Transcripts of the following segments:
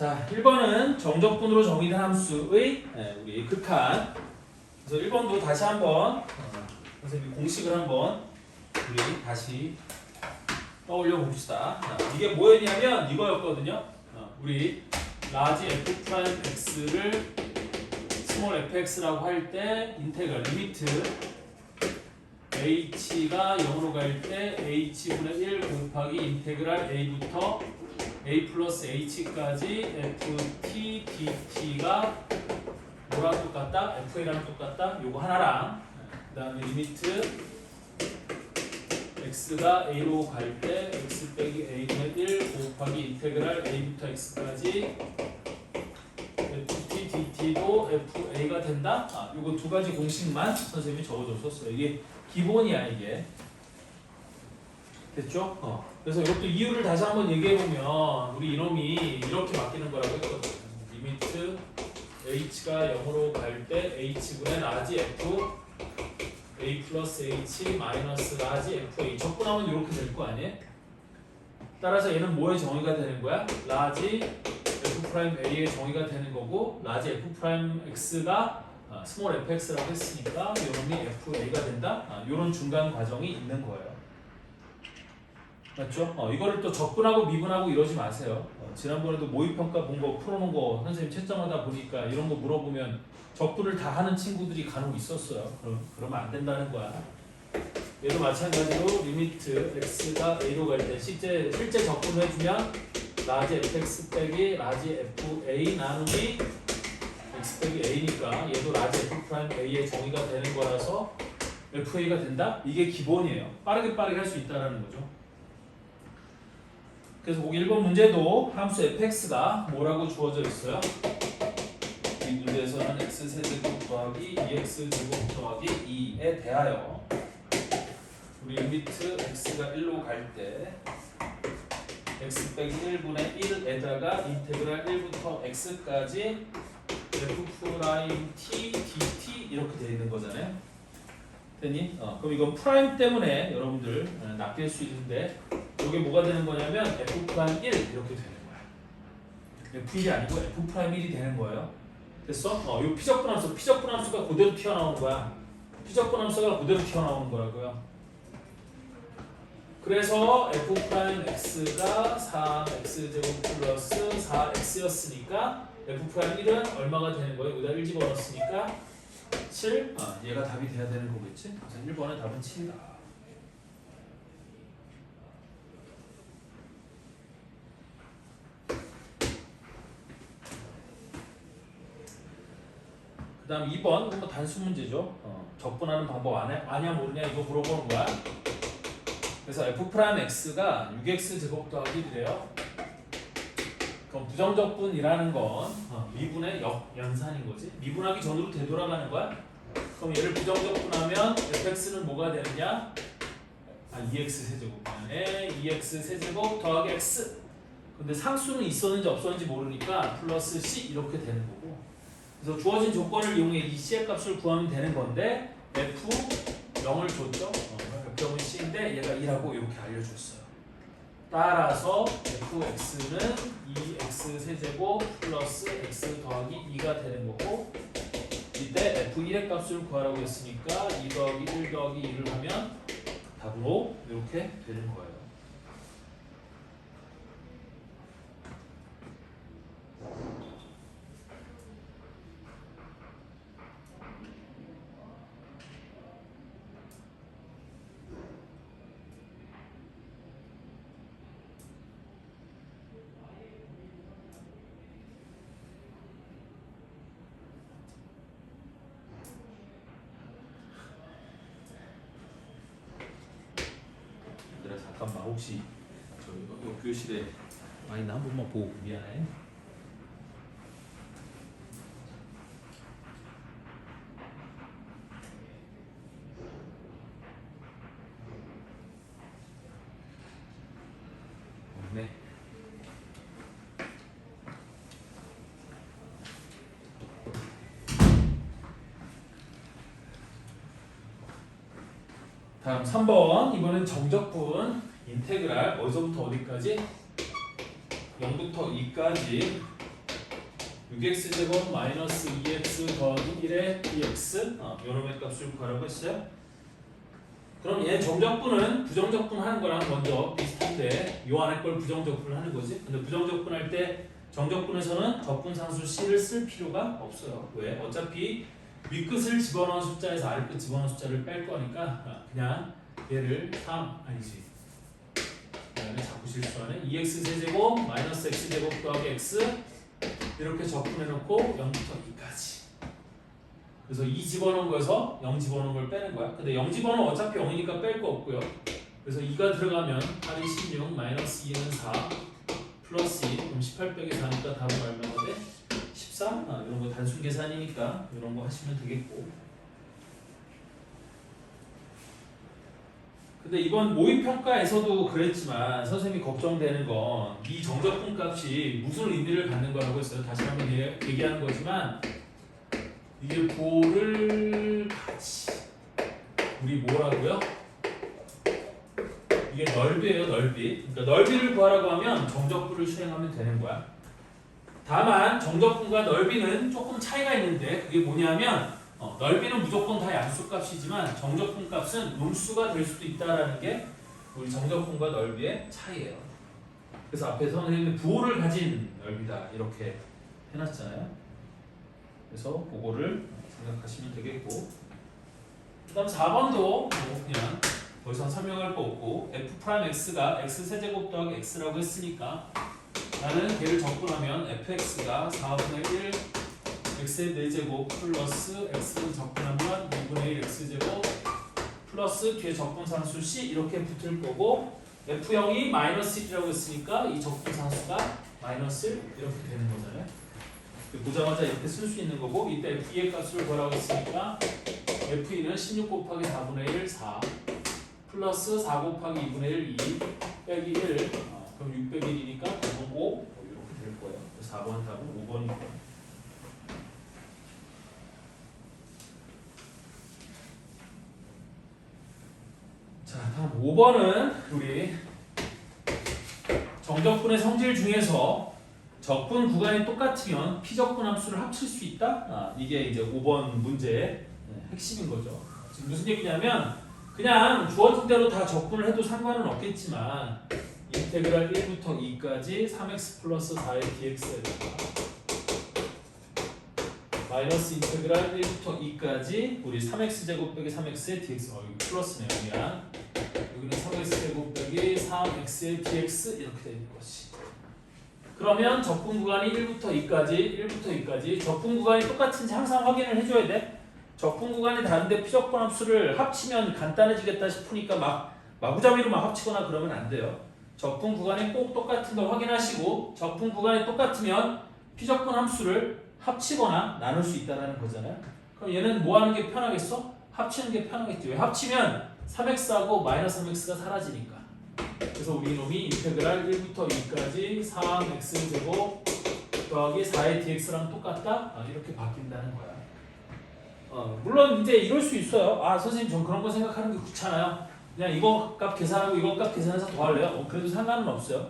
자, 1번은 정적분으로 정의된 함수의 우리 극한. 그래서 1번도 다시 한번 선생님이 공식을 한번 우리 다시 떠올려 봅시다. 자, 이게 뭐였냐면 이거였거든요. 우리 라지 f 프라임 x를 스몰 fx라고 할 때 인테그랄 리미트 h가 0으로 갈 때 h분의 1 곱하기 인테그랄 a부터 a 플러스 h까지 ft dt가 뭐랑 똑같다? fa랑 똑같다? 요거 하나랑 그 다음에 리미트 x가 a로 갈 때 x 빼기 a분의 1 곱하기 인테그랄 a부터 x까지 ft dt도 fa가 된다? 요거 두 가지 공식만 선생님이 적어줬었어요. 이게 기본이야 이게. 됐죠? 그래서 이것도 이유를 다시 한번 얘기해보면 우리 이놈이 이렇게 바뀌는 거라고 했거든요. 리미트 h가 0으로 갈 때 h분의 라지 f a 플러스 h 마이너스 라지 fa 적분하면 이렇게 될 거 아니에요? 따라서 얘는 뭐의 정의가 되는 거야? 라지 f 프라임 a의 정의가 되는 거고 라지 f 프라임 x가 스몰 fx라고 했으니까 이놈이 fa가 된다? 이런 중간 과정이 있는 거예요. 맞죠? 이거를 또 적분하고 미분하고 이러지 마세요. 지난번에도 모의평가 본 거 풀어놓은 거 선생님 채점하다 보니까 이런 거 물어보면 적분을 다 하는 친구들이 간혹 있었어요. 그러면 안 된다는 거야. 얘도 마찬가지로 리미트 x가 a로 갈 때 실제 적분을 해주면 라지 fx 빼기 라지 fa 나누기 x 빼기 a니까 얘도 라지 f 프라임 a의 정의가 되는 거라서 fa가 된다? 이게 기본이에요. 빠르게 할 수 있다는 거죠. 그래서 보기 1번 문제도 함수 fx가 뭐라고 주어져 있어요? 이 문제에서는 x세제곱 더하기 2x제곱 더하기 2에 대하여 우리 리미트 x가 1로 갈 때 x 빼기 1분의 1에다가 인테그랄 1부터 x까지 f 프라임 t dt 이렇게 되어 있는 거잖아요. 됐니? 그럼 이건 프라임 때문에 여러분들 낚일 수 있는데 이게 뭐가 되는 거냐면 f 프라임 1 이렇게 되는 거야. f1이 아니고 f 프라임 1이 되는 거예요. 됐어? 이 피적분 함수가 그대로 튀어나오는 거야. 피적분 함수가 그대로 튀어나오는 거라고요. 그래서 f 프라임 x가 3x제곱 플러스 4x였으니까 f 프라임 1은 얼마가 되는 거예요? 여기다 1 집어넣었으니까 7? 얘가 답이 돼야 되는 거겠지? 그래서 1번의 답은 7이다. 그 다음 2번 이거 단수 문제죠. 적분하는 방법 아냐 모르냐 이거 물어보는 거야. 그래서 f 프라임 x가 6x 제곱 더하기 1이래요. 그럼 부정적분이라는 건 미분의 역연산인 거지. 미분하기 전으로 되돌아가는 거야. 그럼 얘를 부정적분하면 fx는 뭐가 되느냐? 2x 세제곱이네. 2x 세제곱 더하기 x. 근데 상수는 있었는지 없었는지 모르니까 플러스 c 이렇게 되는 거고. 그래서 주어진 조건을 이용해 이 c의 값을 구하면 되는 건데 f 0을 줬죠. F점은 c인데 얘가 2라고 이렇게 알려줬어요. 따라서 fx는 2x 세제곱 플러스 x 더하기 2가 되는 거고 이때 f1의 값을 구하라고 했으니까 2 더하기 1 더하기 2를 하면 답으로 이렇게 되는 거예요. 잠깐만 혹시 저기 교실에 많이 나 한 번만 보고 미안해. 네. 다음 3번 이번엔 정적분 인테그랄 어디서부터 어디까지? 0부터 2까지 6x제곱 마이너스 2x 더하기 1의 dx 요놈의 값을 구하라고 했어요. 그럼 얘 정적분은 부정적분 하는 거랑 먼저 비슷한데 요 안에 걸 부정적분을 하는 거지. 근데 부정적분 할 때 정적분에서는 적분상수 c를 쓸 필요가 없어요. 왜? 어차피 윗끝을 집어넣은 숫자에서 아랫끝 집어넣은 숫자를 뺄 거니까 그냥 얘를 3 아니지. 그다음에 자꾸 실수하네. 2x 세제곱 마이너스 x제곱 더하기 x 이렇게 적분해놓고 0부터 2까지. 그래서 2 집어넣은 거에서 0 집어넣은 걸 빼는 거야. 근데 0 집어넣으면 어차피 0이니까 뺄 거 없고요. 그래서 2가 들어가면 8이 16 마이너스 2는 4 플러스 2 그럼 18 빼기 4니까 답은 얼마가 돼? 14? 이런 거 단순 계산이니까 이런 거 하시면 되겠고. 근데 이번 모의평가에서도 그랬지만 선생님이 걱정되는 건 이 정적분 값이 무슨 의미를 갖는 거라고 했어요. 다시 한번 얘기하는 거지만 이게 볼을 같이 우리 뭐라고요? 이게 넓이에요, 넓이. 그러니까 넓이를 구하라고 하면 정적분을 수행하면 되는 거야. 다만 정적분과 넓이는 조금 차이가 있는데 그게 뭐냐면 넓이는 무조건 다 양수값이지만 정적분 값은 음수가 될 수도 있다라는 게 우리 정적분과 넓이의 차이예요. 그래서 앞에 선생님이 부호를 가진 넓이다 이렇게 해놨잖아요. 그래서 그거를 생각하시면 되겠고, 그다음 4번도 뭐 그냥 더 이상 설명할 거 없고 f'x가 x 세제곱 더하기 x라고 했으니까 나는 걔를 적분하면 fx가 4분의 1 x의 4제곱 플러스 x를 적분하면 2분의 1 x제곱 플러스 뒤에 적분상수 c 이렇게 붙을 거고 f0이 마이너스 1이라고 했으니까 이 적분상수가 마이너스 1 이렇게 되는 거잖아요. 보자마자 이렇게 쓸 수 있는 거고 이때 f2의 값을 구하라고 했으니까 f2는 16 곱하기 4분의 1 4 플러스 4 곱하기 2분의 1 2 빼기 1 그럼 6 빼기 1이니까 답은 5 이렇게 될 거예요. 그래서 4번 답은 5번이고요. 자, 다음 5번은 우리 정적분의 성질 중에서 적분 구간이 똑같으면 피적분 함수를 합칠 수 있다? 이게 이제 5번 문제의 핵심인 거죠. 지금 무슨 얘기냐면 그냥 주어진 대로 다 적분을 해도 상관은 없겠지만 인테그랄 1부터 2까지 3x 플러스 4의 dx에다가 마이너스 인테그랄 1부터 2까지 우리 3x제곱 빼기 3x의 dx 여기 플러스네요. 미안. 여기는 3x제곱 빼기 3x의 dx 이렇게 되는 거지. 그러면 적분 구간이 1부터 2까지 적분 구간이 똑같은지 항상 확인을 해줘야 돼. 적분 구간이 다른데 피적분 함수를 합치면 간단해지겠다 싶으니까 마구잡이로 막 합치거나 그러면 안 돼요. 적분 구간이 꼭 똑같은 걸 확인하시고 적분 구간이 똑같으면 피적분 함수를 합치거나 나눌 수 있다는 거잖아요. 그럼 얘는 뭐 하는 게 편하겠어? 합치는 게 편하겠죠. 왜? 합치면 3x하고 마이너스 3x가 사라지니까. 그래서 우리 놈이 인테그랄 1부터 2까지 3x제곱 더하기 4의 dx랑 똑같다? 이렇게 바뀐다는 거야. 물론 이제 이럴 수 있어요. 선생님 전 그런 거 생각하는 게 귀찮아요. 그냥 이거 값 계산하고 이거 값 계산해서 더할래요? 그래도 상관은 없어요.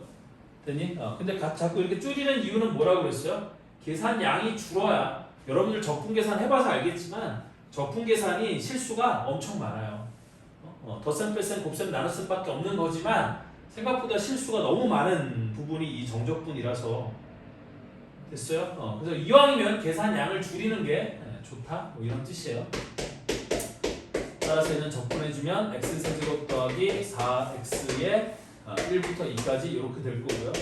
됐니? 근데 자꾸 이렇게 줄이는 이유는 뭐라고 그랬어요? 계산량이 줄어야 여러분들 적분 계산 해봐서 알겠지만 적분 계산이 실수가 엄청 많아요. 덧셈, 뺄셈, 곱셈, 나눗셈 밖에 없는 거지만 생각보다 실수가 너무 많은 부분이 이 정적분이라서 됐어요? 그래서 이왕이면 계산량을 줄이는 게 좋다 뭐 이런 뜻이에요. 따라서 얘는 적분해주면 x세제곱 더하기 4x의 1부터 2까지 이렇게 될 거고요.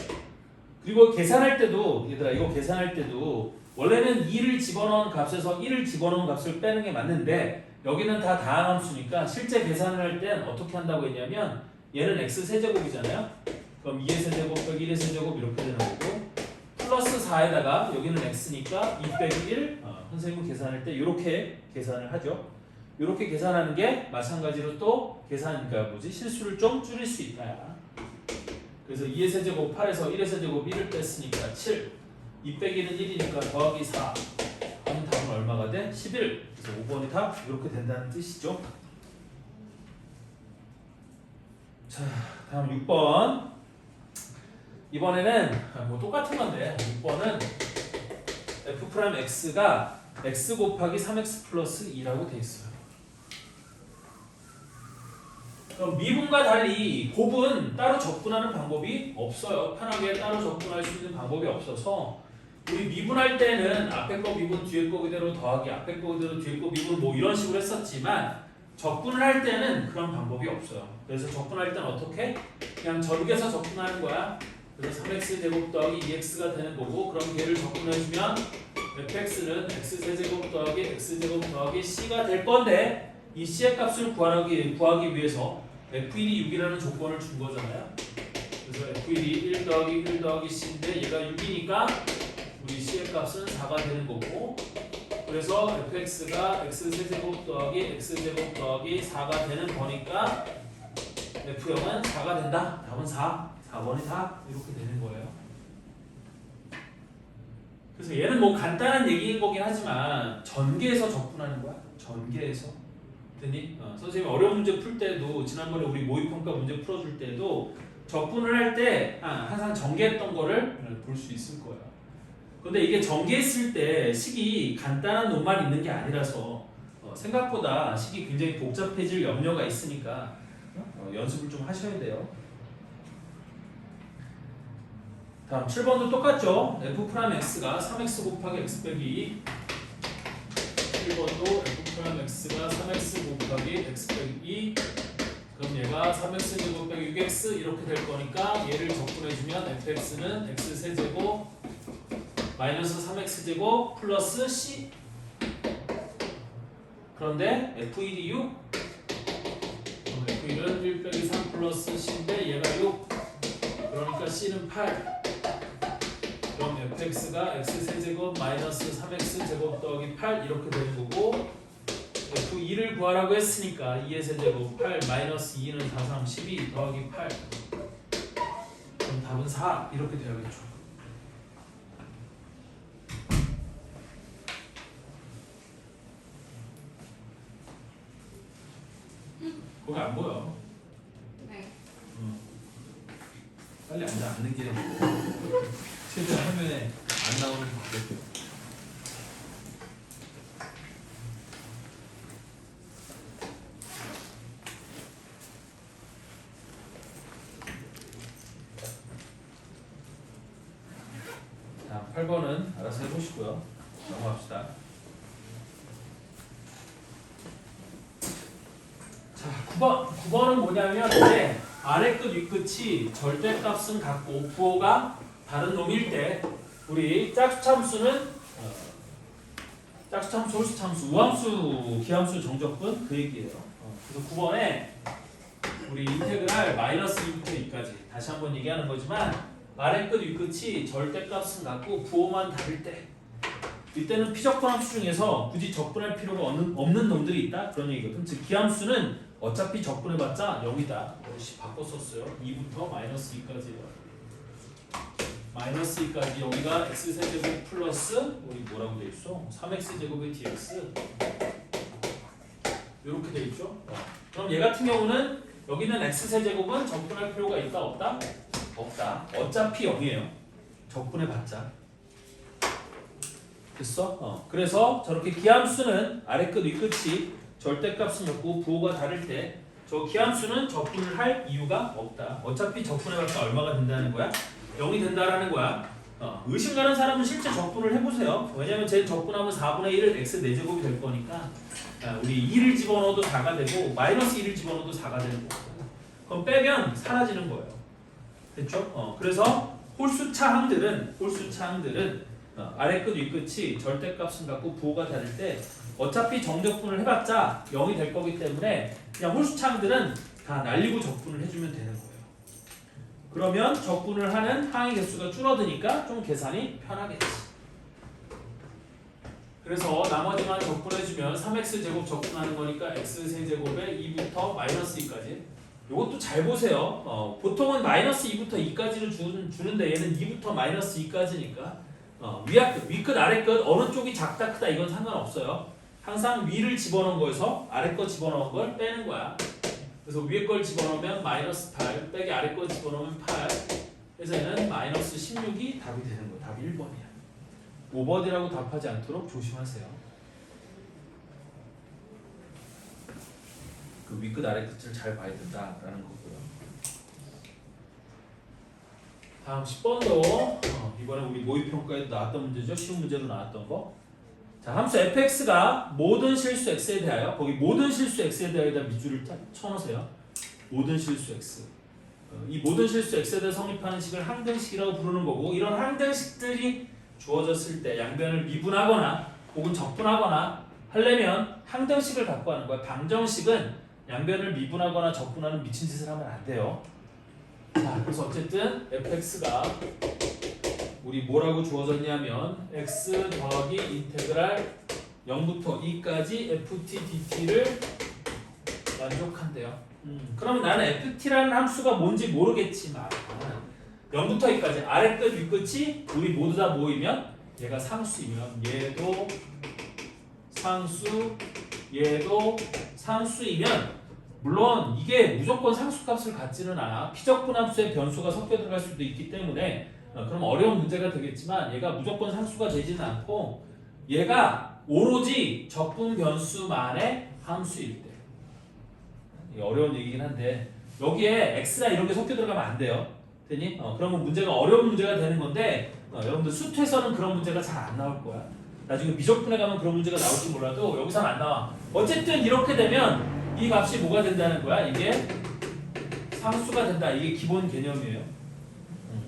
그리고 계산할 때도 얘들아 이거 계산할 때도 원래는 2를 집어넣은 값에서 1을 집어넣은 값을 빼는 게 맞는데 여기는 다 다항함수니까 실제 계산을 할 땐 어떻게 한다고 했냐면 얘는 x세제곱이잖아요. 그럼 2의 세제곱 빼기 1의 세제곱 이렇게 되는 거고 플러스 4에다가 여기는 x니까 2 빼기 1 선생님은 계산할 때 이렇게 계산을 하죠. 이렇게 계산하는 게 마찬가지로 또 실수를 좀 줄일 수 있다. 그래서 2의 세제곱 8에서 1의 세제곱 1을 뺐으니까 7 2 빼기는 1이니까 더하기 4 하면 답은 얼마가 돼? 11. 그래서 5번이 답 이렇게 된다는 뜻이죠. 자, 다음 6번. 이번에는 뭐 똑같은 건데 6번은 f 프라임 x가 x 곱하기 3x 플러스 2라고 돼 있어요. 그럼 미분과 달리 곱은 따로 접근하는 방법이 없어요. 편하게 따로 접근할 수 있는 방법이 없어서 우리 미분할 때는 앞에 거 미분 뒤에 거 그대로 더하기 앞에 거 그대로 뒤에 거 미분 뭐 이런 식으로 했었지만 접근을 할 때는 그런 방법이 없어요. 그래서 접근할 때는 어떻게? 그냥 전개해서 접근하는 거야. 그래서 3x 제곱 더하기 2x가 되는 거고 그럼 걔를 접근해주면 fx는 x 세제곱 더하기 x 제곱 더하기 c가 될 건데 이 c의 값을 구하기 위해서 f1이 6이라는 조건을 준 거잖아요. 그래서 f1이 1 더하기 1 더하기 c인데 얘가 6이니까 우리 c의 값은 4가 되는 거고 그래서 fx가 x 세제곱 더하기 x 제곱 더하기 4가 되는 거니까 f0은 4가 된다. 답은 4번이 다 이렇게 되는 거예요. 그래서 얘는 뭐 간단한 얘기인 거긴 하지만 전개해서 접근하는 거야. 전개해서. 됐니? 선생님이 어려운 문제 풀 때도 지난번에 우리 모의평가 문제 풀어줄 때도 접근을 할 때 항상 전개했던 거를 볼 수 있을 거예요. 근데 이게 전개했을 때 식이 간단한 놈만 있는 게 아니라서 생각보다 식이 굉장히 복잡해질 염려가 있으니까 연습을 좀 하셔야 돼요. 다음 7번도 똑같죠. f 프라임 x가 3x 곱하기 x 빼기 2 7번도 f 프라임 x가 3x 곱하기 x 빼기 2 그럼 얘가 3x 제곱 빼기 6x 이렇게 될 거니까 얘를 접근해주면 fx는 x 세제곱 마이너스 3x 제곱 플러스 c 그런데 f1이 6 그럼 f1은 1 빼기 3 플러스 c인데 얘가 6 그러니까 c는 8 그럼 fx가 x 세제곱 마이너스 3x 제곱 더하기 8 이렇게 되는 거고 f2를 구하라고 했으니까 2의 세제곱 8 마이너스 2는 4, 3, 12 더하기 8 그럼 답은 4 이렇게 되어야겠죠. 거기 안 보여. 네. 빨리 앉아 앉는 게 최대한 화면에 안 나오는 방법이요. 자, 8번은 알아서 해보시고요. 넘어갑시다. 자, 9번은 뭐냐면 이제 아래 끝 윗끝이 절대값은 같고 부호가 다른 놈일 때 우리 짝수참수는 짝수참수, 홀수참수, 우함수, 기함수 정적분 그 얘기예요. 그래서 9번에 우리 인테그랄 마이너스 2부터 2까지 다시 한번 얘기하는 거지만 아래 끝 윗끝이 절대값은 같고 부호만 다를 때 이때는 피적분 함수 중에서 굳이 접근할 필요가 없는 놈들이 있다 그런 얘기거든. 즉 기함수는 어차피 접근해봤자 0이다. 바꿔 썼어요. 2부터 마이너스 2까지예요. 마이너스 2까지 여기가 x세제곱 플러스 우리 뭐라고 돼 있어? 3x제곱의 dx 이렇게 돼 있죠. 그럼 얘 같은 경우는 여기는 x세제곱은 접근할 필요가 있다 없다? 없다. 어차피 0이에요. 접근해봤자 됐어? 그래서 저렇게 기함수는 아래 끝 윗끝이 절대값은 같고 부호가 다를 때 저 기함수는 접근을 할 이유가 없다. 어차피 접근해봤자 얼마가 된다는 거야? 0이 된다라는 거야. 의심 가는 사람은 실제 접근을 해보세요. 왜냐면 쟤 접근하면 4분의 1은 x 4제곱이 될 거니까 우리 2를 집어넣어도 4가 되고 마이너스 1을 집어넣어도 4가 되는 거거든. 그럼 빼면 사라지는 거예요. 됐죠? 그래서 홀수차 항들은 아래 끝 윗끝이 절대값은 같고 부호가 다를 때 어차피 정적분을 해봤자 0이 될 거기 때문에 그냥 홀수차항들은 다 날리고 적분을 해주면 되는 거예요. 그러면 적분을 하는 항의 개수가 줄어드니까 좀 계산이 편하겠지. 그래서 나머지만 적분해주면 3x제곱 적분하는 거니까 x세제곱에 2부터 마이너스 2까지. 이것도 잘 보세요. 보통은 마이너스 2부터 2까지를 주는데 얘는 2부터 마이너스 2까지니까 위끝 아래끝 어느 쪽이 작다 크다 이건 상관없어요. 항상 위를 집어넣은 거에서 아래 거 집어넣은 걸 빼는 거야. 그래서 위에 걸 집어넣으면 마이너스 8 빼기 아래 거 집어넣으면 8 그래서 얘는 마이너스 16이 답이 되는 거야. 답이 1번이야. 오버디라고 답하지 않도록 조심하세요. 그 윗끝 아래끝을 잘 봐야 된다라는 거고요. 다음 10번도 이번에 우리 모의평가에도 나왔던 문제죠. 쉬운 문제로 나왔던 거. 자, 함수 fx가 모든 실수 x에 대하여, 거기 모든 실수 x에 대하여 밑줄을 쳐놓으세요. 모든 실수 x. 이 모든 실수 x에 대해 성립하는 식을 항등식이라고 부르는 거고, 이런 항등식들이 주어졌을 때 양변을 미분하거나 혹은 적분하거나 하려면 항등식을 갖고 하는 거야. 방정식은 양변을 미분하거나 적분하는 미친 짓을 하면 안 돼요. 자, 그래서 어쨌든 fx가 우리 뭐라고 주어졌냐면 x 더하기 인테그랄 0부터 2까지 ft dt를 만족한대요. 그러면 나는 ft라는 함수가 뭔지 모르겠지만 0부터 2까지 아래끝 윗끝이 우리 모두 다 모이면 얘가 상수이면 얘도 상수 얘도 상수이면, 물론 이게 무조건 상수값을 갖지는 않아. 피적분 함수에 변수가 섞여 들어갈 수도 있기 때문에 그럼 어려운 문제가 되겠지만 얘가 무조건 상수가 되지는 않고 얘가 오로지 적분 변수만의 함수일 때. 이게 어려운 얘기긴 한데 여기에 x나 이런 게 섞여 들어가면 안 돼요. 되니? 그러면 문제가 어려운 문제가 되는 건데 여러분들 수투에서는 그런 문제가 잘 안 나올 거야. 나중에 미적분에 가면 그런 문제가 나올지 몰라도 여기서는 안 나와. 어쨌든 이렇게 되면 이 값이 뭐가 된다는 거야? 이게 상수가 된다. 이게 기본 개념이에요.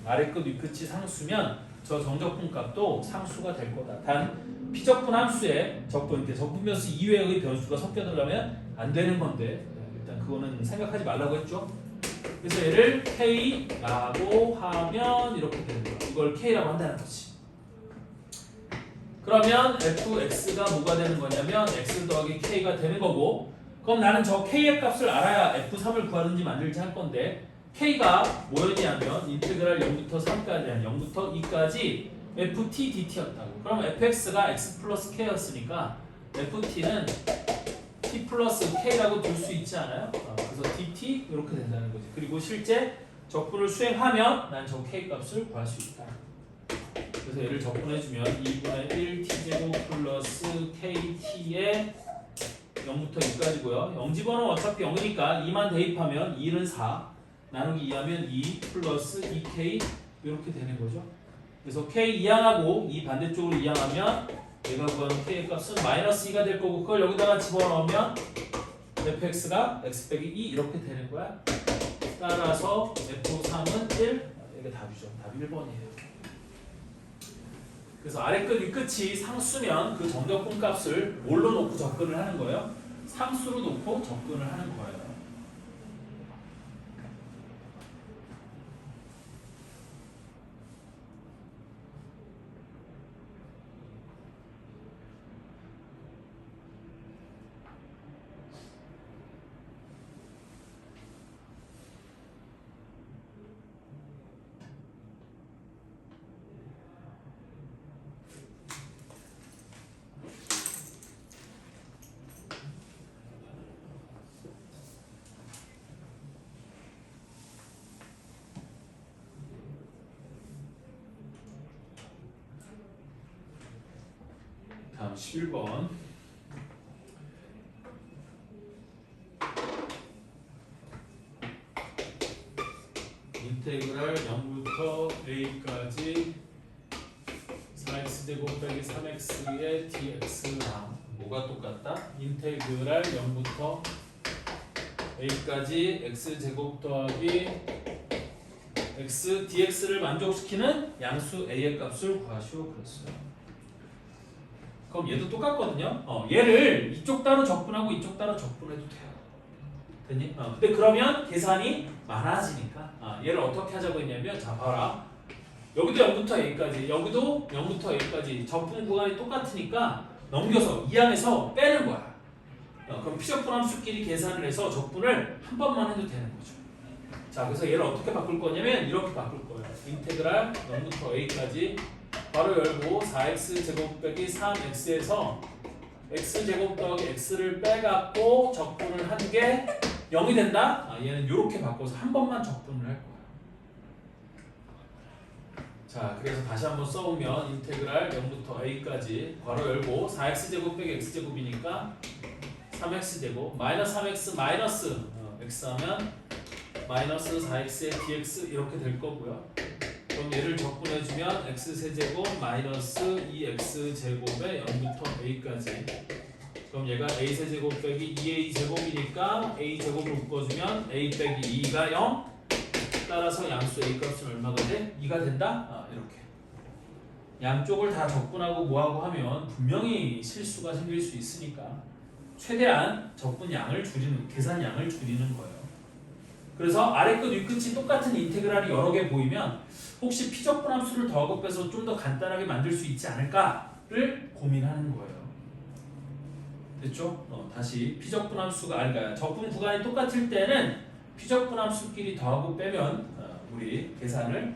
아래끝 윗끝이 상수면 저 정적분 값도 상수가 될 거다. 단 피적분 함수에 적분 변수 이외의 변수가 섞여 들어가면 안 되는 건데 일단 그거는 생각하지 말라고 했죠. 그래서 얘를 K라고 하면 이렇게 되는 거야. 이걸 K라고 한다는 거지. 그러면 fx가 뭐가 되는 거냐면 x 더하기 K가 되는 거고, 그럼 나는 저 K의 값을 알아야 f3을 구하든지 만들지 할 건데 K가 뭐였냐면 인테그랄 0부터 3까지 0부터 2까지 ft dt였다고. 그럼 fx가 x 플러스 k였으니까 ft는 t 플러스 k라고 둘 수 있지 않아요? 그래서 dt 이렇게 된다는 거지. 그리고 실제 적분을 수행하면 난 저 k 값을 구할 수 있다. 그래서 얘를 적분해주면 2분의 1 t제곱 플러스 kt에 0부터 2까지고요. 0 집어넣으면 어차피 0이니까 2만 대입하면 2는 4 나누기 2하면 2 플러스 2k 이렇게 되는 거죠. 그래서 k 이항하고 이 반대쪽으로 이항하면 얘가 구하는 k의 값은 마이너스 2가 될 거고, 그걸 여기다가 집어넣으면 fx가 x 빼기 2 이렇게 되는 거야. 따라서 f3은 1. 이게 답이죠. 답이 1번이에요. 그래서 아래끝 윗끝이 상수면 그 정적분 값을 뭘로 놓고 접근을 하는 거예요? 상수로 놓고 접근을 하는 거예요. 다음 11번. 인테그랄 0부터 a까지 4x제곱 빼기 3x의 dx랑 뭐가 똑같다? 인테그랄 0부터 a까지 x제곱 더하기 x dx를 만족시키는 양수 a의 값을 구하시오 그랬어요. 그럼 얘도 똑같거든요. 얘를 이쪽 따로 적분하고 이쪽 따로 적분해도 돼요. 됐니? 근데 그러면 계산이 많아지니까 얘를 어떻게 하자고 했냐면, 자 봐라. 여기도 0부터 a까지, 여기도 0부터 a까지 적분 구간이 똑같으니까 넘겨서 이항에서 빼는 거야. 그럼 피적분 함수끼리 계산을 해서 적분을 한 번만 해도 되는 거죠. 자, 그래서 얘를 어떻게 바꿀 거냐면 이렇게 바꿀 거예요. 인테그랄 0부터 a까지 바로 열고 4x 제곱 빼기 3x에서 x 제곱 더하기 x를 빼갖고 적분을 한 게 0이 된다? 얘는 이렇게 바꿔서 한 번만 적분을 할 거야. 자, 그래서 다시 한번 써보면 인테그랄 0부터 a까지 괄호 열고 4x제곱 빼기 x제곱이니까 3x제곱 마이너스 3x 마이너스 x 하면 마이너스 4x의 dx 이렇게 될 거고요. 그럼 얘를 적분해주면 x세제곱 마이너스 2x제곱의 0부터 a까지. 그럼 얘가 a세제곱 빼기 2a제곱이니까 a제곱을 묶어주면 a 빼기 2가 0. 따라서 양수 a 값은 얼마가 돼? 2가 된다? 이렇게. 양쪽을 다 적분하고 뭐하고 하면 분명히 실수가 생길 수 있으니까 최대한 적분량을 줄이는, 계산량을 줄이는 거예요. 그래서 아래 끝, 위 끝이 똑같은 인테그랄이 여러 개 보이면 혹시 피적분 함수를 더하고 빼서 좀 더 간단하게 만들 수 있지 않을까를 고민하는 거예요. 됐죠? 다시 피적분 함수가 그러니까 적분 구간이 똑같을 때는 피적분 함수끼리 더하고 빼면 우리 계산을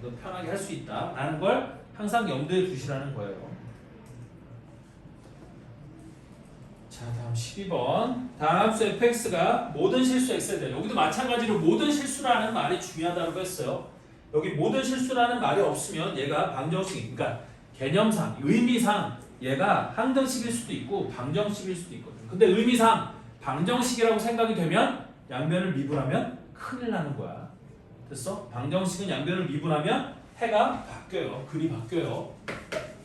좀 더 편하게 할 수 있다라는 걸 항상 염두에 두시라는 거예요. 자, 다음 12번. 다음 함수 fx가 모든 실수 x에 대해 여기도 마찬가지로 모든 실수라는 말이 중요하다고 했어요. 여기 모든 실수라는 말이 없으면 얘가 방정식, 그러니까 개념상, 의미상 얘가 항등식일 수도 있고 방정식일 수도 있거든요. 근데 의미상 방정식이라고 생각이 되면 양변을 미분하면 큰일 나는 거야. 됐어? 방정식은 양변을 미분하면 해가 바뀌어요. 글이 바뀌어요.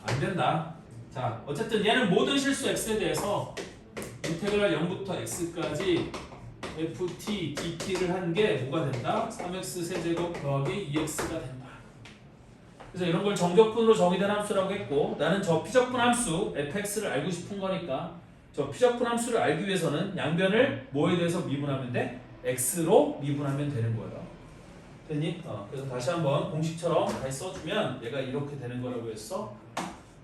안 된다. 자, 어쨌든 얘는 모든 실수 x에 대해서 인테그랄 0부터 x까지 ft dt를 한 게 뭐가 된다? 3x 세제곱 더하기 2x가 된다. 그래서 이런 걸 정적분으로 정의된 함수라고 했고, 나는 저 피적분 함수 fx를 알고 싶은 거니까 저 피적분 함수를 알기 위해서는 양변을 뭐에 대해서 미분하면 돼? x로 미분하면 되는 거예요. 됐니? 그래서 다시 한번 공식처럼 다시 써주면 얘가 이렇게 되는 거라고 했어.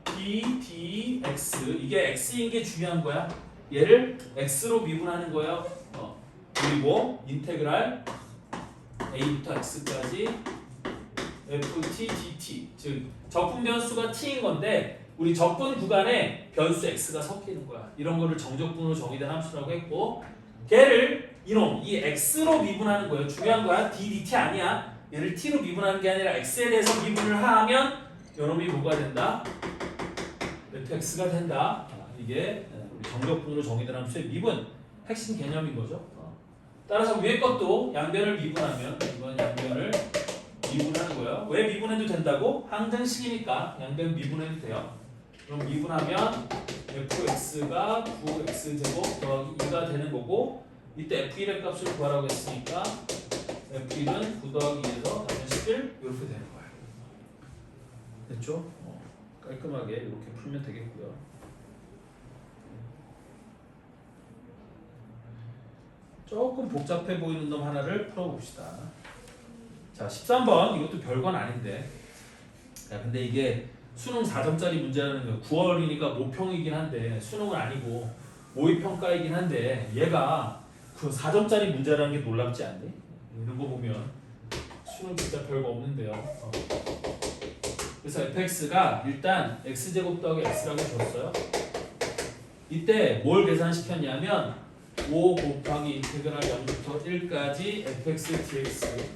dx 이게 x인 게 중요한 거야. 얘를 x로 미분하는 거예요. 그리고 인테그랄 a부터 x까지 ft dt 즉 적분 변수가 t인 건데 우리 적분 구간에 변수 x가 섞이는 거야. 이런 거를 정적분으로 정의된 함수라고 했고 걔를 이 x로 미분하는 거예요. 중요한 거야. d dt 아니야. 얘를 t로 미분하는 게 아니라 x에 대해서 미분을 하면 요놈이 뭐가 된다? fx가 된다. 이게 우리 정적분으로 정의된 함수의 미분 핵심 개념인 거죠. 따라서 위에 것도 양변을 미분하면 이건 양변을 미분하는 거예요. 왜 미분해도 된다고? 항등식이니까 양변 미분해도 돼요. 그럼 미분하면 fx가 9x제곱 더하기 2가 되는 거고 이때 f1의 값을 구하라고 했으니까 f1은 9 더하기 2에서 답은 11 이렇게 되는 거예요. 됐죠? 깔끔하게 이렇게 풀면 되겠고요. 조금 복잡해 보이는 놈 하나를 풀어봅시다. 자, 13번 이것도 별건 아닌데 야, 근데 이게 수능 4점짜리 문제라는 거 9월이니까 모평이긴 한데 수능은 아니고 모의평가이긴 한데 얘가 그 4점짜리 문제라는 게 놀랍지 않니? 이런 거 보면 수능 진짜 별거 없는데요. 그래서 fx가 일단 x제곱 더하기 x라고 줬어요. 이때 뭘 계산시켰냐면 5 곱하기 인테그랄 0부터 1까지 fx dx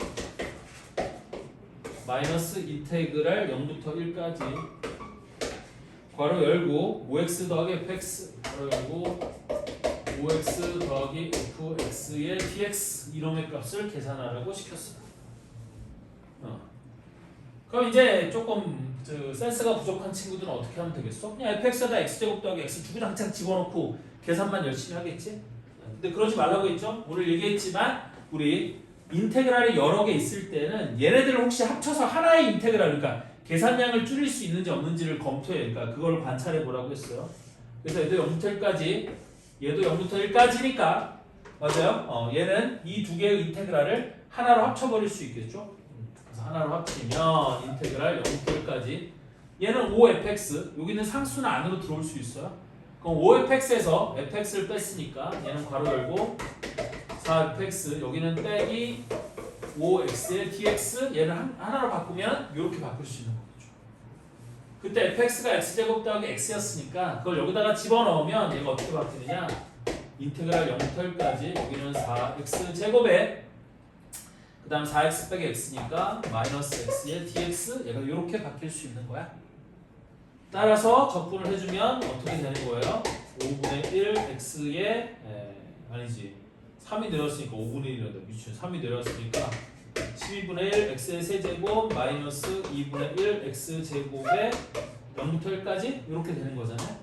마이너스 인테그랄 0부터 1까지 괄호 열고 5x 더하기 fx 괄호 열고 5x 더하기 fx의 dx 이놈의 값을 계산하라고 시켰어요. 그럼 이제 조금 센스가 부족한 친구들은 어떻게 하면 되겠어? 그냥 fx에다 x제곱 더하기 x 주구장창 집어넣고 계산만 열심히 하겠지? 근데 그러지 말라고 했죠? 오늘 얘기했지만 우리 인테그랄이 여러 개 있을 때는 얘네들을 혹시 합쳐서 하나의 인테그랄 그러니까 계산량을 줄일 수 있는지 없는지를 검토해. 그러니까 그걸 관찰해 보라고 했어요. 그래서 얘도 0부터 1까지 얘도 0부터 1까지니까 맞아요? 얘는 이 두 개의 인테그랄을 하나로 합쳐버릴 수 있겠죠? 그래서 하나로 합치면 인테그랄 0부터 1까지 얘는 5fx 여기는 상수는 안으로 들어올 수 있어요. 그럼 5fx에서 fx를 뺐으니까 얘는 괄호 열고 4fx 여기는 빼기 5x의 dx 얘를 하나로 바꾸면 이렇게 바꿀 수 있는 거죠. 그때 fx가 x제곱 더하기 x였으니까 그걸 여기다가 집어넣으면 얘가 어떻게 바뀌느냐 인테그랄 0부터 1까지 여기는 4x제곱에 그 다음 4x 빼기 x니까 마이너스 x의 dx 얘가 이렇게 바뀔 수 있는 거야. 따라서 적분을 해주면 어떻게 되는 거예요? 5분의 1 x의 아니지 3이 내렸으니까 5분의 1이란다. 미친 3이 내렸으니까 12분의 1 x의 세제곱 마이너스 2분의 1 x제곱에 0부터 1까지 이렇게 되는 거잖아요.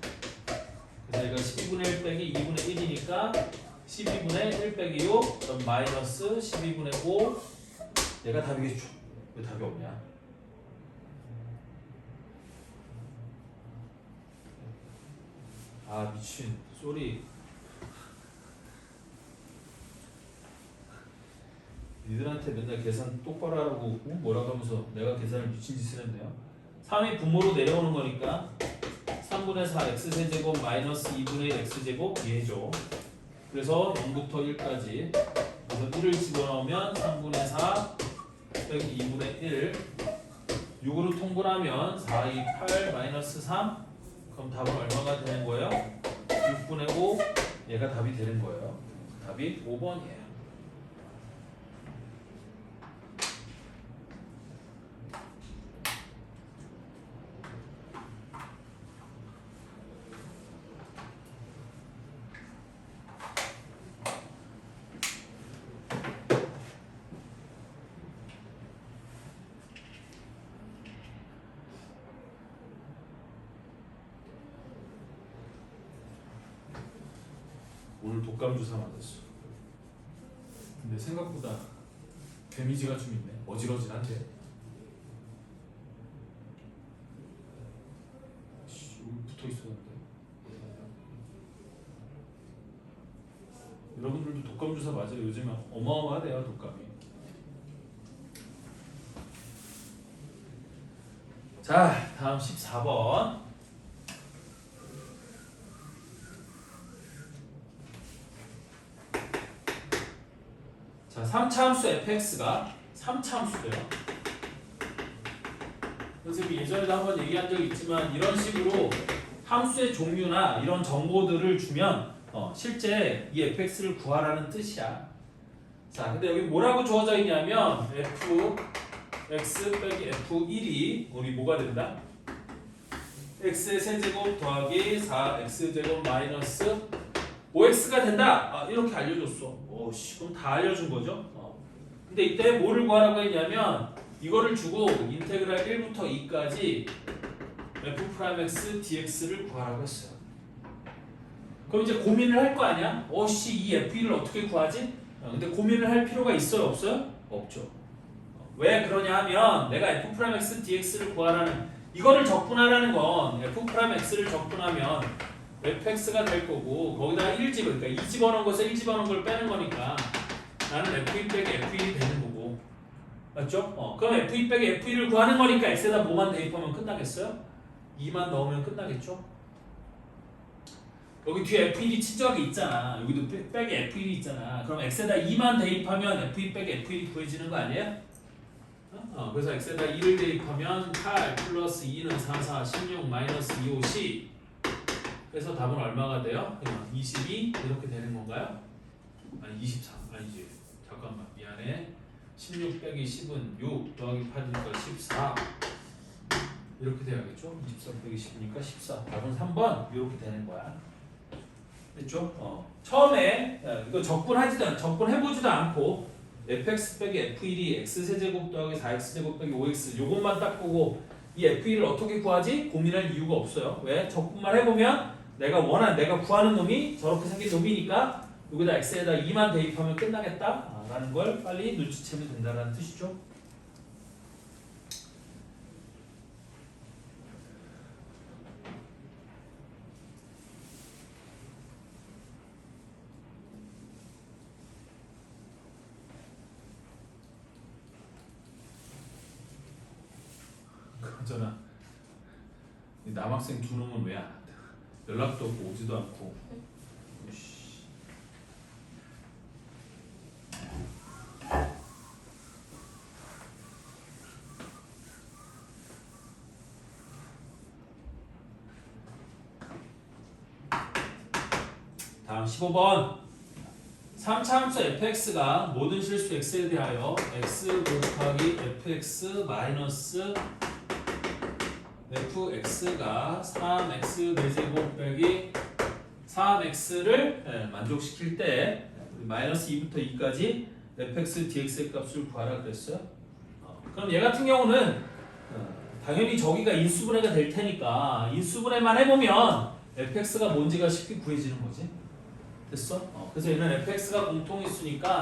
그래서 이거 12분의 1 빼기 2분의 1이니까 12분의 1 빼기 6 그럼 마이너스 12분의 5 얘가 답이겠죠. 왜 답이 없냐? 아 미친 쏘리 니들한테 맨날 계산 똑바로 하라고 뭐라고 하면서 내가 계산을 미친 짓을 했네요. 3이 분모로 내려오는 거니까 3분의 4 x세제곱 마이너스 2분의 1 x제곱 이해죠. 그래서 0부터 1까지 그래서 1을 집어넣으면 3분의 4 빼기 2분의 1 6으로 통분하면 4, 2, 8 마이너스 3 그럼 답은 얼마가 되는 거예요? 6분의 5 얘가 답이 되는 거예요. 답이 5번이에요. 오늘 독감 주사 맞았어. 근데 생각보다 데미지가 좀 있네. 어지러지한데. 여기 붙어 있었는데. 여러분들도 독감 주사 맞아요. 요즘에 어마어마하대요 독감이. 자, 다음 14번. 자, 3차 함수 fx가 3차 함수래요. 선생님이 예전에도 한번 얘기한 적이 있지만 이런 식으로 함수의 종류나 이런 정보들을 주면 실제 이 fx를 구하라는 뜻이야. 자, 근데 여기 뭐라고 주어져 있냐면 fx 빼기 f1이 우리 뭐가 된다? x의 세제곱 더하기 4x제곱 마이너스 5x가 된다. 이렇게 알려줬어. 오씨, 그럼 다 알려준 거죠. 근데 이때 뭐를 구하라고 했냐면 이거를 주고 인테그랄 1부터 2까지 f'x dx를 구하라고 했어요. 그럼 이제 고민을 할 거 아니야? 오씨, 이 f1을 어떻게 구하지? 근데 고민을 할 필요가 있어요, 없어요? 없죠. 왜 그러냐 하면 내가 f'x dx를 구하라는 이거를 적분하라는 건 f'x를 적분하면 fx가 될 거고 거기다가 1 집어 그러니까 2 집어넣은 것에 1 집어넣은 걸 빼는 거니까 나는 f2 빼기 f1이 되는 거고 맞죠? 그럼 f2 빼기 f1을 구하는 거니까 x에다 뭐만 대입하면 끝나겠어요? 2만 넣으면 끝나겠죠? 여기 뒤에 f1이 친절하게 있잖아. 여기도 빼기 f1이 있잖아. 그럼 x에다 2만 대입하면 f2 빼기 f1이 구해지는 거 아니에요? 그래서 x에다 2를 대입하면 8 플러스 2는 4, 4, 16 마이너스 2, 5, 10 그래서 답은 얼마가 돼요? 그냥 22 이렇게 되는 건가요? 아니 23 아니지 잠깐만 미안해 16 빼기 10은 6 더하기 8이니까 14 이렇게 돼야겠죠? 23 빼기 10이니까 14 답은 3번 이렇게 되는 거야. 됐죠? 처음에 이거 적분해보지도 않고 fx 빼기 f1이 x세제곱 더하기 4x제곱 빼기 5x 요것만 딱 보고 이 f1을 어떻게 구하지? 고민할 이유가 없어요. 왜? 적분만 해보면 내가 구하는 놈이 저렇게 생긴 놈이니까 여기다 x에다 2만 대입하면 끝나겠다 라는 걸 빨리 눈치채면 된다는 뜻이죠. 그러잖아. 남학생 두 놈은 왜 안 한다? 연락도 없고 오지도 않고. 다음 15번 3차함수 fx가 모든 실수 x에 대하여 x 곱하기 fx 마이너스 fx가 3x 4제곱 빼기 3x를 만족시킬 때 우리 마이너스 2부터 2까지 fx dx의 값을 구하라 그랬어요. 그럼 얘 같은 경우는 당연히 저기가 인수분해가 될 테니까 인수분해만 해보면 fx가 뭔지가 쉽게 구해지는 거지. 됐어? 그래서 얘는 fx가 공통인수니까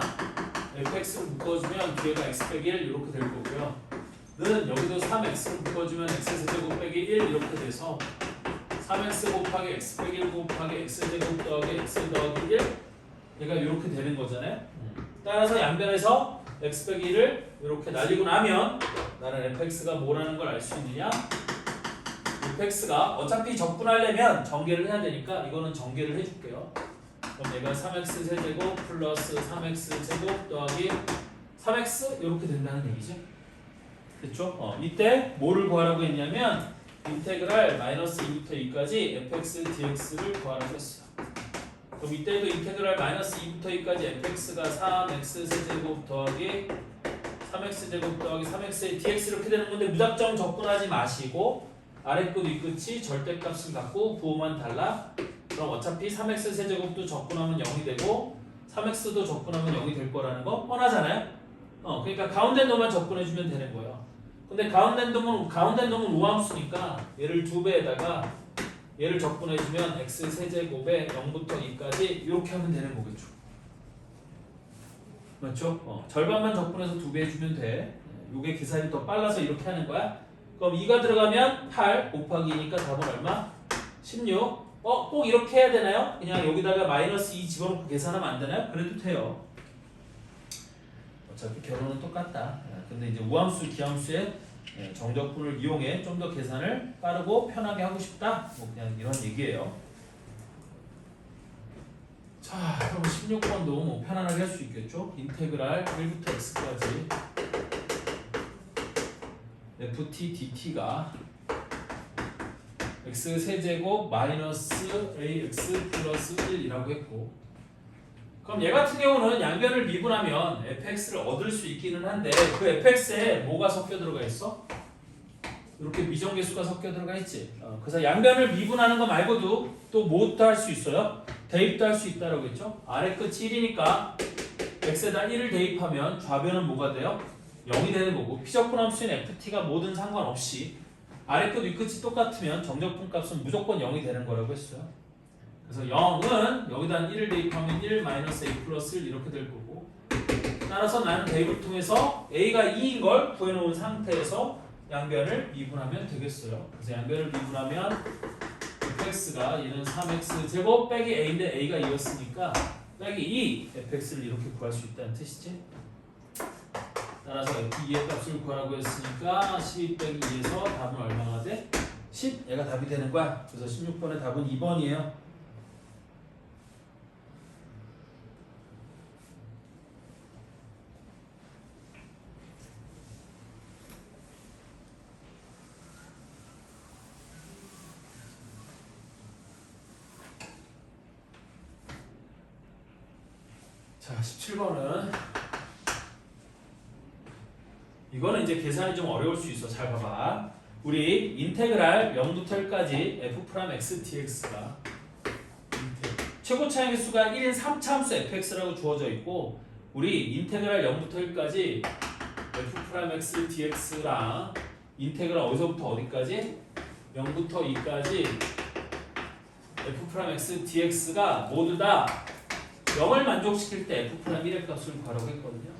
fx를 묶어주면 뒤에가 x 빼기 1 이렇게 될 거고요. 는 여기도 3x를 묶어주면 x제곱 빼기 1 이렇게 돼서 3x 곱하기 x 빼기 1 곱하기 x제곱 더하기 x 더하기 1 얘가 이렇게 되는 거잖아요. 따라서 양변에서 x 빼기 1을 이렇게 날리고 나면 나는 fx가 뭐라는 걸 알 수 있느냐? fx가 어차피 적분하려면 전개를 해야 되니까 이거는 전개를 해줄게요. 그럼 얘가 3x 세제곱 플러스 3x 제곱 더하기 3x 이렇게 된다는 얘기죠. 됐죠? 이때 뭐를 구하라고 했냐면 인테그랄 마이너스 2부터 2까지 fx dx를 구하라고 했어요. 그럼 이때도 인테그랄 마이너스 2부터 2까지 fx가 3x 세제곱 더하기 3x 제곱 더하기 3x의 dx 이렇게 되는 건데 무작정 적분하지 마시고 아래 끝 위 끝이 절대값을 갖고 부호만 달라. 그럼 어차피 3x 세제곱도 적분하면 0이 되고 3x도 적분하면 0이 될 거라는 거 뻔하잖아요. 그러니까 가운데 놈만 적분해주면 되는 거예요. 근데 가운데 놈은 우함수니까 얘를 2배에다가 얘를 적분해주면 x 세제곱에 0부터 2까지 이렇게 하면 되는 거겠죠. 맞죠? 절반만 적분해서 2배 해주면 돼. 요게 계산이 더 빨라서 이렇게 하는 거야. 그럼 2가 들어가면 8 곱하기 2니까 답은 얼마? 16. 꼭 이렇게 해야 되나요? 그냥 여기다가 마이너스 2 집어넣고 계산하면 안 되나요? 그래도 돼요. 어차피 결론은 똑같다. 근데 이제 우함수, 기함수의 정적분을 이용해 좀 더 계산을 빠르고 편하게 하고 싶다. 뭐 그냥 이런 얘기예요. 자, 그럼 16번도 뭐 편안하게 할 수 있겠죠? 인테그랄 1부터 x까지 ft dt가 x 세제곱 마이너스 ax 플러스 1이라고 했고, 그럼 얘 같은 경우는 양변을 미분하면 fx를 얻을 수 있기는 한데 그 fx에 뭐가 섞여 들어가 있어? 이렇게 미정계수가 섞여 들어가 있지. 그래서 양변을 미분하는 거 말고도 또 뭐도 할 수 있어요? 대입도 할 수 있다라고 했죠. 아래 끝이 1이니까 x에다 1을 대입하면 좌변은 뭐가 돼요? 0이 되는 거고, 피적분함수인 ft가 뭐든 상관없이 아래 끝 위 끝이 똑같으면 정적분 값은 무조건 0이 되는 거라고 했어요. 그래서 0은 여기다 1을 대입하면 1 마이너스 a 플러스 1 이렇게 될 거고, 따라서 나는 대입을 통해서 a가 2인 걸 구해놓은 상태에서 양변을 미분하면 되겠어요. 그래서 양변을 미분하면 fx가 얘는 3x 제곱 빼기 a인데 a가 2였으니까 빼기 2 fx를 이렇게 구할 수 있다는 뜻이지. 따라서 f2의 값을 구하라고 했으니까 12 빼기 2에서 답은 얼마가 돼? 10. 얘가 답이 되는 거야. 그래서 16번의 답은 2번이에요. 자, 17번은 이거는 이제 계산이 좀 어려울 수 있어. 잘 봐봐. 우리 인테그랄 0부터 1까지 f'(x) dx가 최고 차항의 수가 1인 3차함수 fx라고 주어져 있고, 우리 인테그랄 0부터 1까지 f'(x) dx랑 인테그랄 어디서부터 어디까지? 0부터 2까지 f'(x) dx가 모두 다 0을 만족시킬 때 f'(1의 값을 구하라고 했거든요.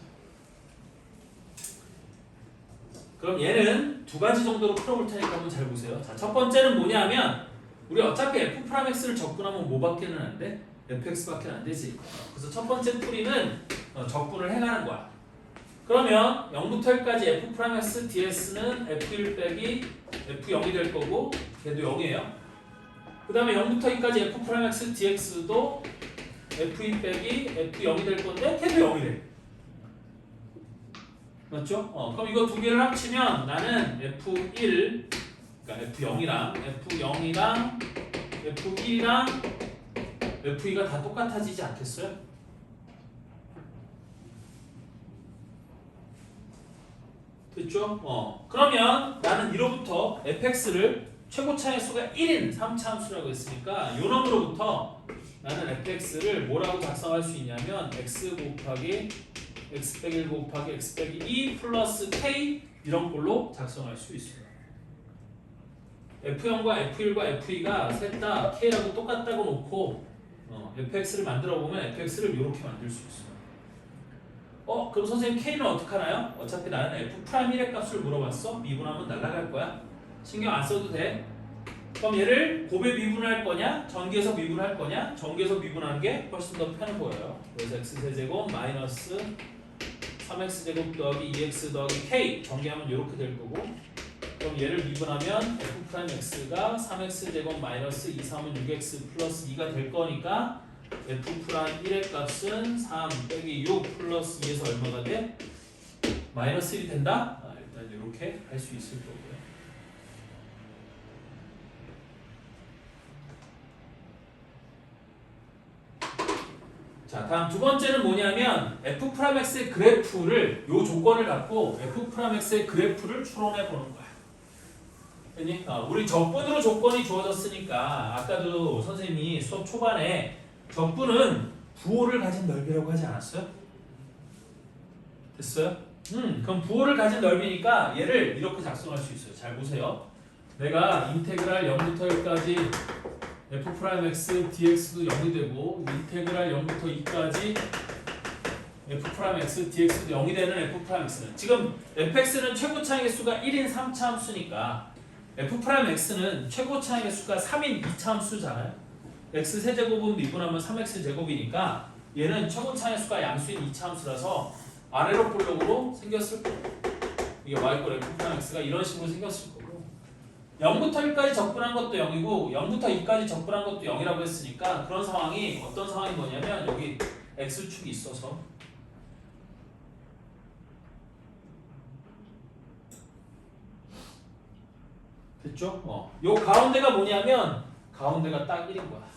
그럼 얘는 두 가지 정도로 풀어볼 테니까 한번 잘 보세요. 자, 첫 번째는 뭐냐면 우리 어차피 f'(x를 적분하면 뭐밖에는 안 돼? fx밖에 안 되지. 그래서 첫 번째 풀이는 적분을 해가는 거야. 그러면 0부터 1까지 f'(x) ds는 f1 빼기 f0이 될 거고, 걔도 0이에요. 그 다음에 0부터 2까지 f'(x) dx도 f2 빼기 f0이 될 건데 걔도 0이 돼. 맞죠? 그럼 이거 두 개를 합치면 나는 f1, 그러니까 f0이랑 f1이랑 f2가 다 똑같아지지 않겠어요? 됐죠? 그러면 나는 1호부터 fx를 최고차의 수가 1인 3차 함수라고 했으니까 요 놈으로부터 나는 fx를 뭐라고 작성할 수 있냐면 x 곱하기 x 빼기 1 곱하기 x 빼기 2 플러스 k 이런 걸로 작성할 수 있어요. F0과 F1과 F2가 셋 다 K라고 똑같다고 놓고 fx를 만들어 보면 fx를 이렇게 만들 수 있어요. 그럼 선생님 K는 어떻게 하나요? 어차피 나는 F'1의 값을 물어봤어. 미분하면 날아갈 거야. 신경 안 써도 돼. 그럼 얘를 곱에 미분할 거냐? 전기에서 미분할 거냐? 전기에서 미분하는 게 훨씬 더 편해 보여요. 그래서 x세제곱 마이너스 3x제곱 더하기 2x 더하기 k 전개하면 이렇게 될 거고, 그럼 얘를 미분하면 f'x가 3x제곱 마이너스 2, 3은 6x 플러스 2가 될 거니까 f'1의 값은 3 빼기 6 플러스 2에서 얼마가 돼? 마이너스 1이 된다? 일단 이렇게 할 수 있을 거고요. 자, 다음 두 번째는 뭐냐면 f'x의 그래프를 요 조건을 갖고 f'x의 그래프를 추론해 보는 거야. 됐니? 우리 적분으로 조건이 주어졌으니까 아까도 선생님이 수업 초반에 적분은 부호를 가진 넓이라고 하지 않았어요? 됐어요? 그럼 부호를 가진 넓이니까 얘를 이렇게 작성할 수 있어요. 잘 보세요. 내가 인테그랄 0부터 1까지 f'x dx도 0이 되고 인테그랄 0부터 2까지 f'x dx도 0이 되는 f'x는 지금 fx는 최고차의 수가 1인 3차 함수니까 f'x는 최고차의 수가 3인 2차 함수잖아요. x 세제곱은 미분하면 3x 제곱이니까 얘는 최고차의 수가 양수인 2차 함수라서 아래로 볼록으로 생겼을 거고, 이게 y꼴 f'x가 이런 식으로 생겼을 거고, 0부터 1까지 적분한 것도 0이고 0부터 2까지 적분한 것도 0이라고 했으니까 그런 상황이 어떤 상황이 뭐냐면 여기 x축이 있어서 됐죠? 요 가운데가 뭐냐면 가운데가 딱 1인 거야.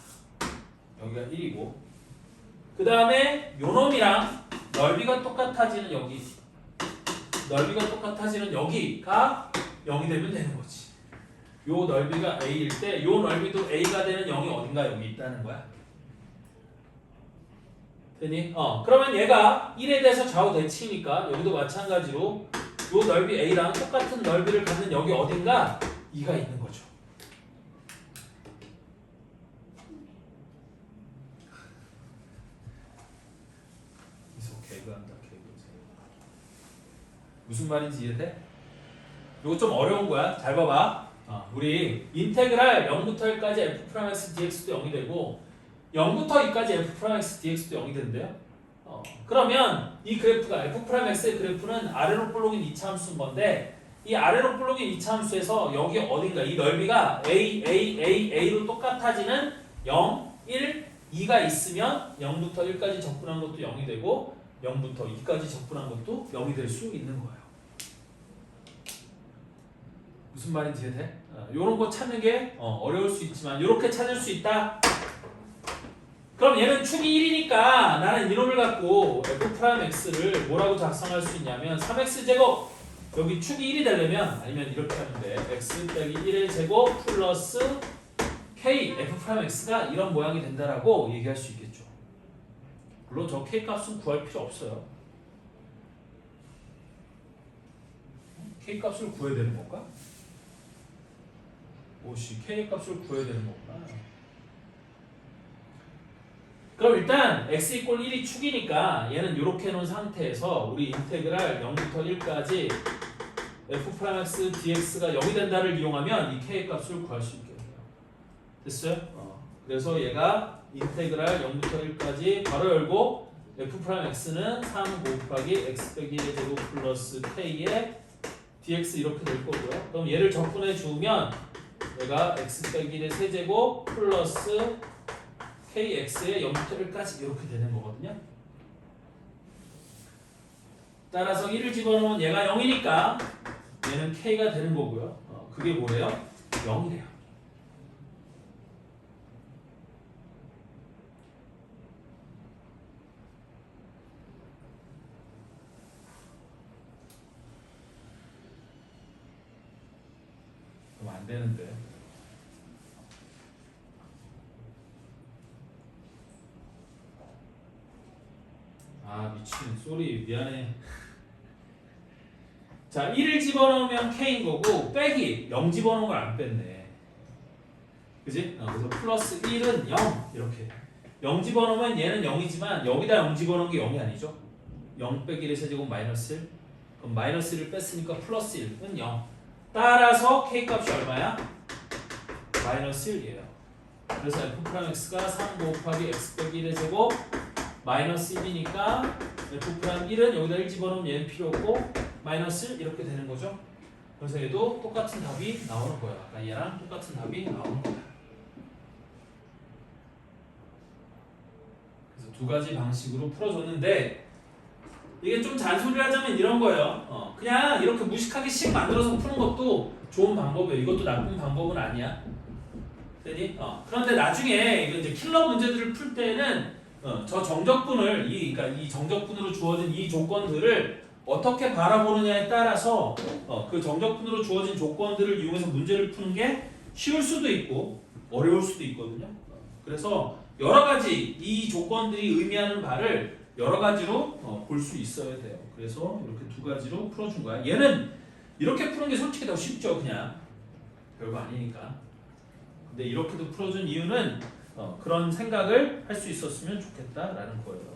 여기가 1이고 그 다음에 요 놈이랑 넓이가 똑같아지는 여기가 0이 되면 되는 거지. 요 넓이가 a일 때 요 넓이도 a가 되는 0이 어딘가 여기 있다는 거야. 되니? 그러면 얘가 1에 대해서 좌우 대칭이니까 여기도 마찬가지로 요 넓이 a랑 똑같은 넓이를 갖는 여기 어딘가 2가 있는 거죠. 무슨 말인지 이해돼? 이거 좀 어려운 거야. 잘 봐봐. 우리 인테그랄 0부터 1까지 f'x dx도 0이 되고 0부터 2까지 f'x dx도 0이 된대요. 그러면 이 그래프가 f'x의 그래프는 아래로 볼록인 2차 함수인 건데 이 아래로 볼록인 2차 함수에서 여기 어딘가 이 넓이가 a로 똑같아지는 0, 1, 2가 있으면 0부터 1까지 적분한 것도 0이 되고 0부터 2까지 적분한 것도 0이 될 수 있는 거예요. 무슨 말인지 이해돼? 요런 거 찾는 게 어려울 수 있지만 요렇게 찾을 수 있다. 그럼 얘는 축이 1이니까 나는 이놈을 갖고 f'x를 뭐라고 작성할 수 있냐면 3x제곱 여기 축이 1이 되려면 아니면 이렇게 하면 돼. x 빼기 1의 제곱 플러스 k f'x가 이런 모양이 된다라고 얘기할 수 있겠죠. 물론 저 k 값은 구할 필요 없어요. k 값을 구해야 되는 건가? 오씨, k 값을 구해야 되는 거구나. 그럼 일단 x 이꼴 1이 축이니까 얘는 이렇게 해놓은 상태에서 우리 인테그랄 0부터 1까지 f'x dx가 0이 된다를 이용하면 이 k 값을 구할 수 있게 돼요. 됐어요? 그래서 얘가 인테그랄 0부터 1까지 괄호 열고 f'x는 3 곱하기 x 빼기 1의 제곱 플러스 k의 dx 이렇게 될 거고요. 그럼 얘를 적분해 주면 얘가 x 빼기 1의 세제곱 플러스 kx의 0부터 1까지 이렇게 되는 거거든요. 따라서 1을 집어넣으면 얘가 0이니까 얘는 k가 되는 거고요. 그게 뭐래요? 0이래요. 안 되는데. 아 미친 쏘리 미안해. 자 1을 집어넣으면 K인 거고 빼기 0 집어넣은 걸 안 뺐네. 그지? 그래서 플러스 1은 0 이렇게 0 집어넣으면 얘는 0이지만 여기다 0 집어넣은 게 0이 아니죠? 0 빼기 1의 세제곱 마이너스 1 그럼 마이너스 1을 뺐으니까 플러스 1은 0 따라서 K값이 얼마야? 마이너스 1이에요. 그래서 F'X가 3 곱하기 X 빼기 1의 제곱 마이너스 1이니까 F'1은 여기다 1 집어넣으면 얘는 필요 없고 마이너스 1 이렇게 되는 거죠. 그래서 얘도 똑같은 답이 나오는 거야. 아까 얘랑 똑같은 답이 나오는 거야. 그래서 두 가지 방식으로 풀어줬는데 이게 좀 잔소리를 하자면 이런 거예요. 그냥 이렇게 무식하게 식 만들어서 푸는 것도 좋은 방법이에요. 이것도 나쁜 방법은 아니야. 되니? 그런데 나중에 이제 킬러 문제들을 풀 때는 저 정적분을 그러니까 이 정적분으로 주어진 이 조건들을 어떻게 바라보느냐에 따라서 그 정적분으로 주어진 조건들을 이용해서 문제를 푸는 게 쉬울 수도 있고 어려울 수도 있거든요. 그래서 여러 가지 이 조건들이 의미하는 바를 여러 가지로 볼 수 있어야 돼요. 그래서 이렇게 두 가지로 풀어준 거야. 얘는 이렇게 푸는 게 솔직히 더 쉽죠. 그냥 별거 아니니까. 근데 이렇게도 풀어준 이유는 그런 생각을 할 수 있었으면 좋겠다라는 거예요.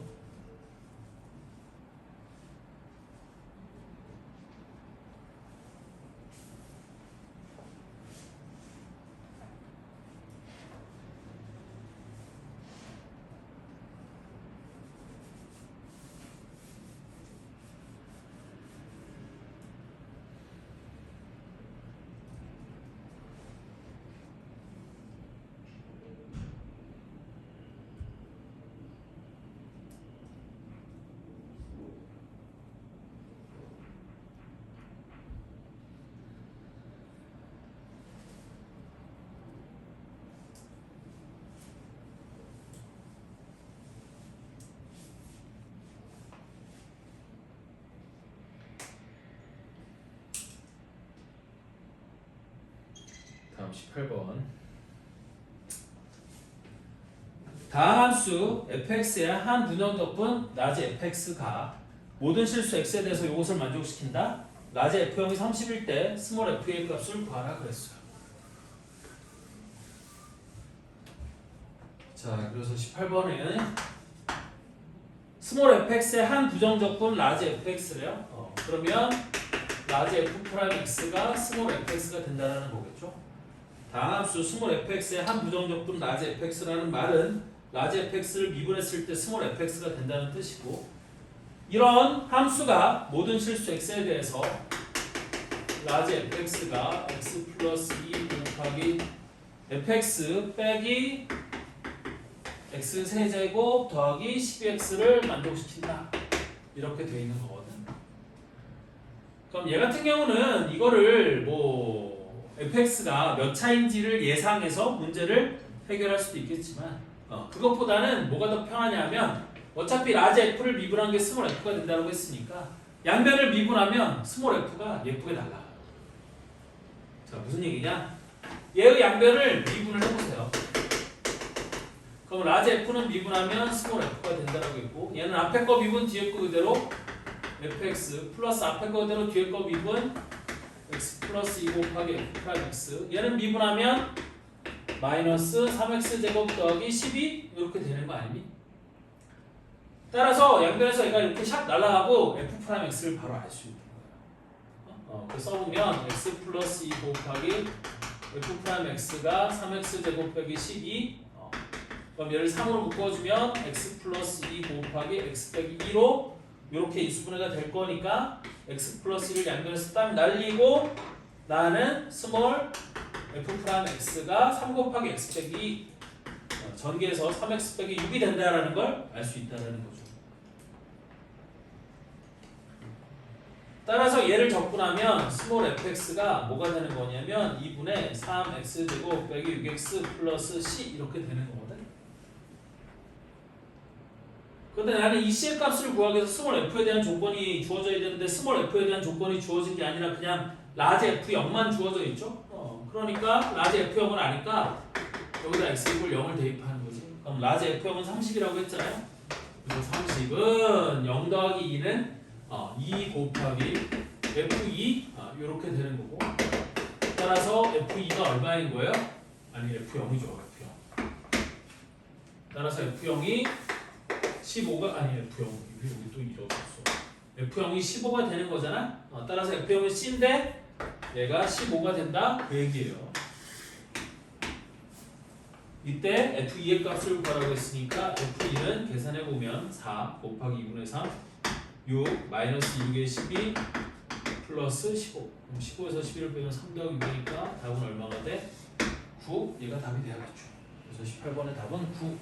다음 18번. 다음 함수 fx의 한 분연적분 라지 fx가 모든 실수 x에 대해서 이것을 만족시킨다. 라지 f형이 30일 때 스몰 f의 값을 구하라 그랬어요. 자, 그래서 18번에는 스몰 fx의 한 부정적분 라지 fx래요. 그러면 라지 f'x가 스몰 fx가 된다는 거겠죠. 다음 함수 스몰 fx의 한 부정적분 라지 fx라는 말은 라지 fx를 미분했을 때 스몰 fx가 된다는 뜻이고, 이런 함수가 모든 실수 x에 대해서 라지 fx가 x 플러스 2 곱하기 fx 빼기 x 세제곱 더하기 12x를 만족시킨다. 이렇게 되어 있는 거거든. 그럼 얘 같은 경우는 이거를 fx가 몇 차인지를 예상해서 문제를 해결할 수도 있겠지만 그것보다는 뭐가 더 편하냐면 어차피 라지 f를 미분한 게 스몰 f가 된다고 했으니까 양변을 미분하면 스몰 f가 예쁘게 날라가요. 자, 무슨 얘기냐? 얘의 양변을 미분을 해보세요. 그럼 라지 f는 미분하면 스몰 f가 된다고 했고, 얘는 앞에 거 미분 뒤에 거 그대로 fx 플러스 앞에 거 그대로 뒤에 거 미분 x 플러스 2 곱하기 f 프라임 x, 얘는 미분하면 마이너스 3x 제곱 더하기 12 이렇게 되는 거 아니니? 따라서 양변에서 얘가 이렇게 샥 날아가고 f 프라임 x를 바로 알 수 있는 거예요. 그래서 써보면 x 플러스 2 곱하기 f 프라임 x가 3x 제곱 빼기 12. 그럼 얘를 3으로 묶어주면 x 플러스 2 곱하기 x 빼기 2로 이렇게 인수분해가 될 거니까 x 플러스 1을 양변에서 딱 날리고 나는 스몰 f 프라임 x가 3 곱하기 x 빼기 2 전개해서 3x 빼기 6이 된다라는 걸 알 수 있다는 거죠. 따라서 얘를 적분하면 스몰 fx가 뭐가 되는 거냐면 2분의 3x 제곱 빼기 6x 플러스 c 이렇게 되는 거거든. 근데 나는 이 c의 값을 구하기 위해서 스몰 f에 대한 조건이 주어져야 되는데 스몰 f에 대한 조건이 주어진 게 아니라 그냥 라지 f 0만 주어져 있죠. 그러니까 라지 F형을 아니까 여기다 x 이퀄 0을 대입하는 거지. 그럼 라지 F형은 30이라고 했잖아요. 그래서 30은 0 더하기 2는 2 곱하기 F2 이렇게 되는 거고, 따라서 F2가 얼마인 거예요? 아니 F0이죠. F0. 따라서 F0이 15가 아니 F0 여기 또 잃어버렸어. F0이 15가 되는 거잖아. 따라서 F0은 C인데 얘가 15가 된다 그 얘기예요. 이때 F2의 값을 구하라고 했으니까 F2는 계산해 보면 4 곱하기 2분의 3 6 마이너스 6의 12 플러스 15. 그럼 15에서 11을 빼면 3 더하기 6이니까 답은 얼마가 돼? 9. 얘가 답이 돼야겠죠. 그래서 18번의 답은 9.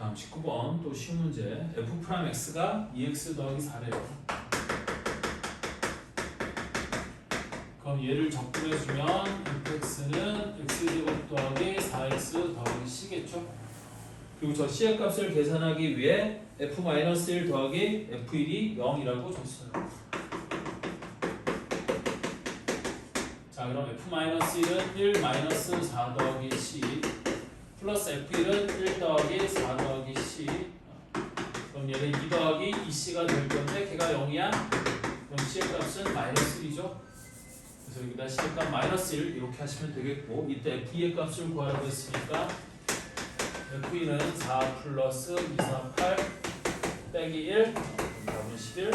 다음 19번 또 쉬운 문제. F'X가 2x 더하기 4래요. 그럼 얘를 적분해주면 fx는 x제곱 더하기 4x 더하기 c겠죠? 그리고 저 c의 값을 계산하기 위해 f-1 더하기 f1이 0이라고 줬어요. 자, 그럼 f-1은 1 마이너스 4 더하기 c 플러스 F1은 1 더하기 4 더하기 C. 그럼 얘는 2 더하기 2C가 될 건데 걔가 0이야? 그럼 C의 값은 마이너스 1이죠? 그래서 여기다 C의 값 마이너스 1 이렇게 하시면 되겠고, 이때 F2의 값을 구하라고 했으니까 F2는 4 플러스 2, 4, 8 빼기 1 답은 11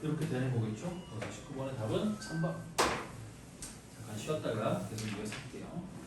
이렇게 되는 거겠죠? 그래서 19번의 답은 3번. 잠깐 쉬었다가 계속 이어서 할게요.